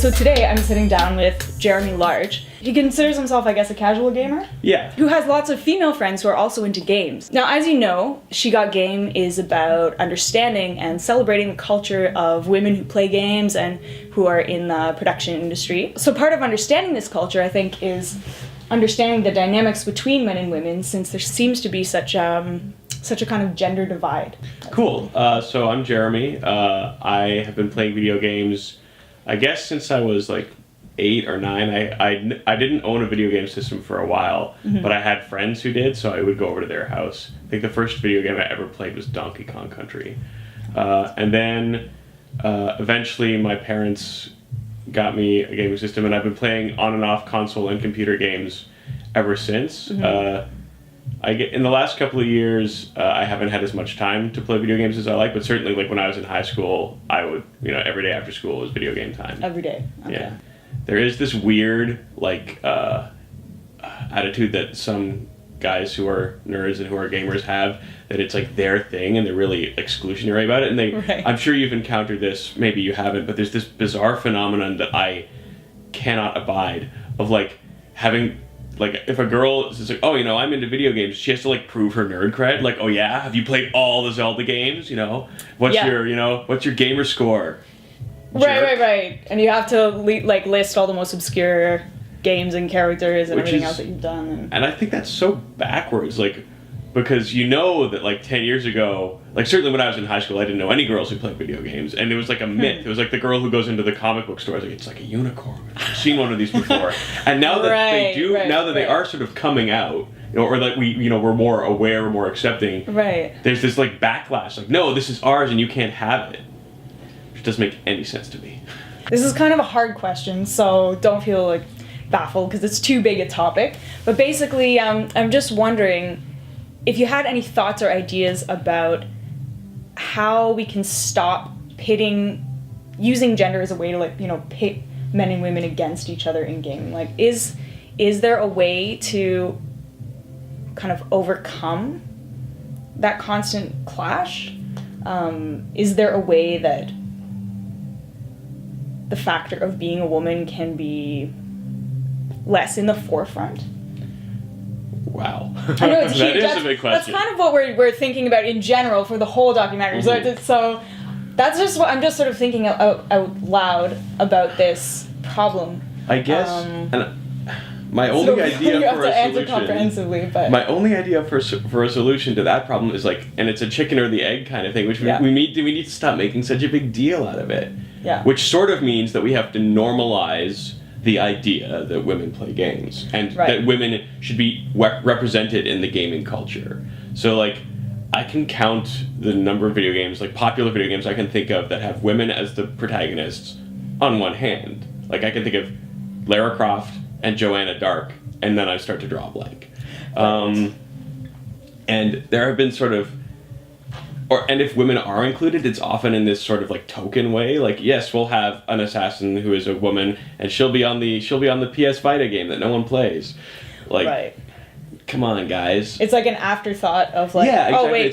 So today I'm sitting down with Jeremy Large. He considers himself, I guess, a casual gamer? Yeah. Who has lots of female friends who are also into games. Now, as you know, She Got Game is about understanding and celebrating the culture of women who play games and who are in the production industry. So part of understanding this culture, I think, is understanding the dynamics between men and women, since there seems to be such a kind of gender divide. Cool. So I'm Jeremy. I have been playing video games, I guess, since I was like 8 or 9. I didn't own a video game system for a while, but I had friends who did, so I would go over to their house. I think the first video game I ever played was Donkey Kong Country. And then eventually my parents got me a gaming system, and I've been playing on and off console and computer games ever since. In the last couple of years, I haven't had as much time to play video games as I like, but certainly like when I was in high school, I would, every day after school was video game time. Every day. Okay. Yeah. There is this weird, attitude that some guys who are nerds and who are gamers have, that it's like their thing and they're really exclusionary about it. And Right. I'm sure you've encountered this, maybe you haven't, but there's this bizarre phenomenon that I cannot abide of having, if a girl is like, oh, I'm into video games, she has to prove her nerd cred. Like, oh yeah, have you played all the Zelda games? What's your gamer score? Right. And you have to list all the most obscure games and characters and everything else that you've done. And I think that's so backwards, because that 10 years ago, certainly when I was in high school, I didn't know any girls who played video games, and it was like a myth. It was like the girl who goes into the comic book store, it's like a unicorn. I've seen one of these before. And now that they are sort of coming out, or we're more aware, we're more accepting. Right. There's this backlash, no, this is ours and you can't have it. Which doesn't make any sense to me. This is kind of a hard question, so don't feel baffled because it's too big a topic. But basically, I'm just wondering if you had any thoughts or ideas about how we can stop using gender as a way to pit men and women against each other in gaming. Is there a way to kind of overcome that constant clash? Is there a way that the factor of being a woman can be less in the forefront? Wow. I know it's That huge. is a big question. That's kind of what we're thinking about in general for the whole documentary. So that's just what I'm just sort of thinking out loud about this problem. I guess. And my only idea you have for to a answer solution. comprehensively, but My only idea for a solution to that problem is and it's a chicken or the egg kind of thing, which Yeah. we need to stop making such a big deal out of it. Yeah. Which sort of means that we have to normalize the idea that women play games and that women should be represented in the gaming culture. So I can count the number of video games, popular video games I can think of that have women as the protagonists on one hand. I can think of Lara Croft and Joanna Dark, and then I start to draw a blank. And there have been and if women are included, it's often in this sort of token way. Yes, we'll have an assassin who is a woman, and she'll be on the PS Vita game that no one plays. Come on, guys. It's an afterthought of yeah, exactly. oh wait,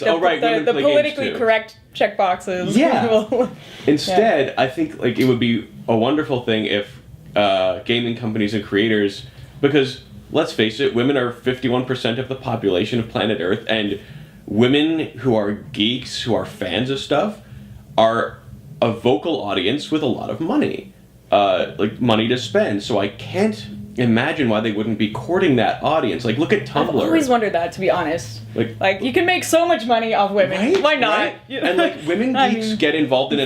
the politically correct checkboxes. Yeah. Instead, I think it would be a wonderful thing if gaming companies and creators, because let's face it, women are 51% of the population of planet Earth, and women who are geeks, who are fans of stuff, are a vocal audience with a lot of money. Money to spend. So I can't imagine why they wouldn't be courting that audience. Look at Tumblr. I've always wondered that, to be honest. You can make so much money off women. Right? Why not? Right? And women geeks get involved in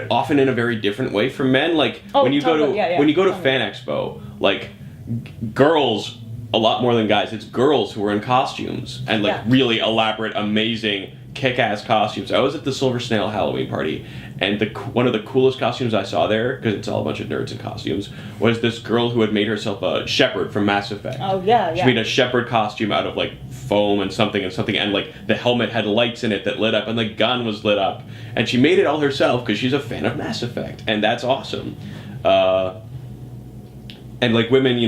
often in a very different way from men. When you go to Fan Expo, girls, a lot more than guys, it's girls who are in costumes and really elaborate, amazing, kick-ass costumes. I was at the Silver Snail Halloween party, and one of the coolest costumes I saw there, because it's all a bunch of nerds in costumes, was this girl who had made herself a shepherd from Mass Effect. Oh yeah. She made a shepherd costume out of foam and something, and the helmet had lights in it that lit up, and the gun was lit up, and she made it all herself because she's a fan of Mass Effect, and that's awesome. And women,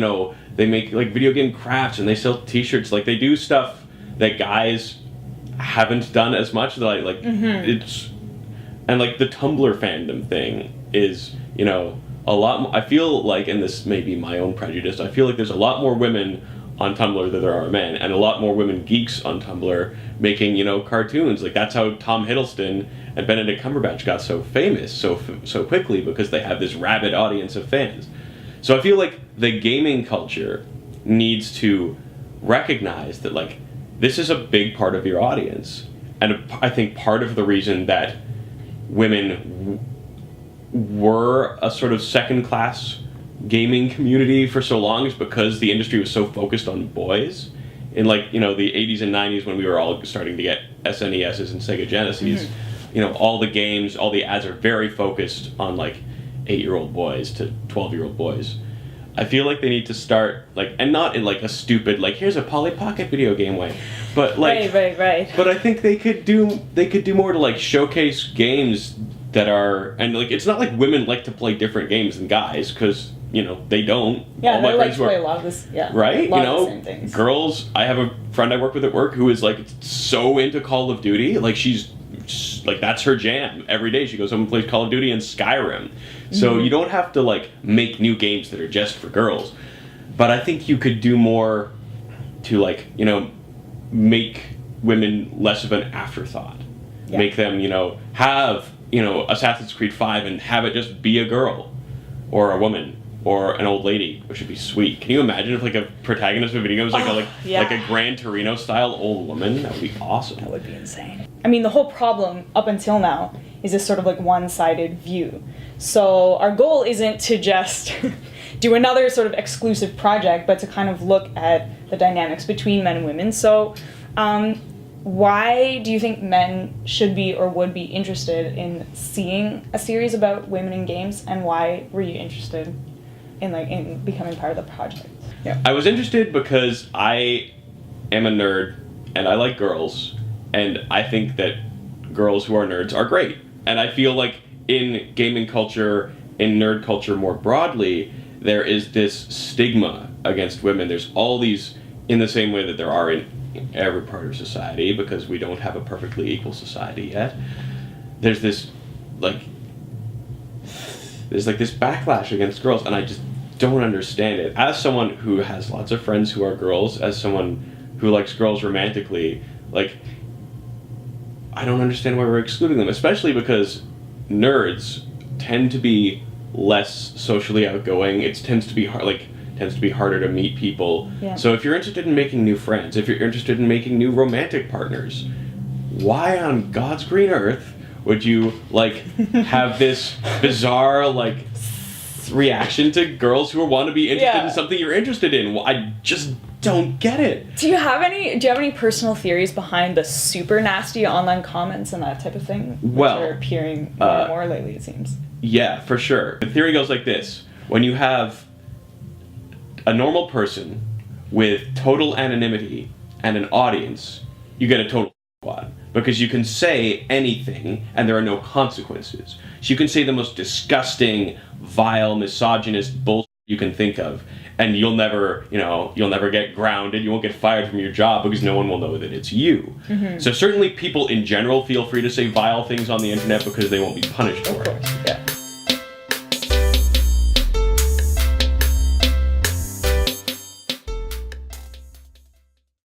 they make video game crafts and they sell t-shirts. They do stuff that guys haven't done as much. It's, and the Tumblr fandom thing is, a I feel like, and this may be my own prejudice, I feel like there's a lot more women on Tumblr than there are men, and a lot more women geeks on Tumblr making, you know, cartoons. Like, that's how Tom Hiddleston and Benedict Cumberbatch got so famous so quickly, because they have this rabid audience of fans. So I feel like the gaming culture needs to recognize that, like, this is a big part of your audience. And I think part of the reason that women were a sort of second-class gaming community for so long is because the industry was so focused on boys. In, like, you know, the 80s and 90s, when we were all starting to get SNESs and Sega Genesis, you know, all the games, all the ads are very focused on, like, 8-year-old boys to 12-year-old boys. I feel like they need to start, like, and not in, like, a stupid, like, here's a Polly Pocket video game way, but, like, right. But I think they could do more to, like, showcase games that are, and, like, it's not like women like to play different games than guys, because, you know, they don't. Yeah, all my they like friends to play a lot of this, right? A lot you know, of the same things. Girls, I have a friend I work with at work who is, like, so into Call of Duty, like, she's, like, that's her jam. Every day she goes home and plays Call of Duty and Skyrim. So you don't have to, like, make new games that are just for girls. But I think you could do more to, like, you know, make women less of an afterthought. Yeah. Make them, you know, have, you know, Assassin's Creed 5 and have it just be a girl or a woman or an old lady, which would be sweet. Can you imagine if, like, a protagonist of a video game was like a Gran Torino style old woman? That would be awesome. That would be insane. I mean, the whole problem up until now is this sort of, like, one-sided view. So our goal isn't to just do another sort of exclusive project, but to kind of look at the dynamics between men and women. So why do you think men should be or would be interested in seeing a series about women in games, and why were you interested in becoming part of the project? Yeah. I was interested because I am a nerd and I like girls, and I think that girls who are nerds are great. And I feel like in gaming culture, in nerd culture more broadly, there is this stigma against women. There's all these, in the same way that there are in every part of society, because we don't have a perfectly equal society yet. There's this, like, this backlash against girls, and I just don't understand it. As someone who has lots of friends who are girls, as someone who likes girls romantically, like, I don't understand why we're excluding them, especially because nerds tend to be less socially outgoing. It tends to be harder to meet people. Yeah. So if you're interested in making new friends, if you're interested in making new romantic partners, why on God's green earth would you, like, have this bizarre, like, reaction to girls who want to be interested in something you're interested in? Well, I just don't get it. Do you have any personal theories behind the super nasty online comments and that type of thing, which are appearing more and more lately, it seems? Yeah, for sure. The theory goes like this: when you have a normal person with total anonymity and an audience, you get a total squad, because you can say anything and there are no consequences. So you can say the most disgusting, vile, misogynist bullshit you can think of, and you'll never get grounded, you won't get fired from your job, because no one will know that it's you. So certainly people in general feel free to say vile things on the internet because they won't be punished for it. Of course, yeah.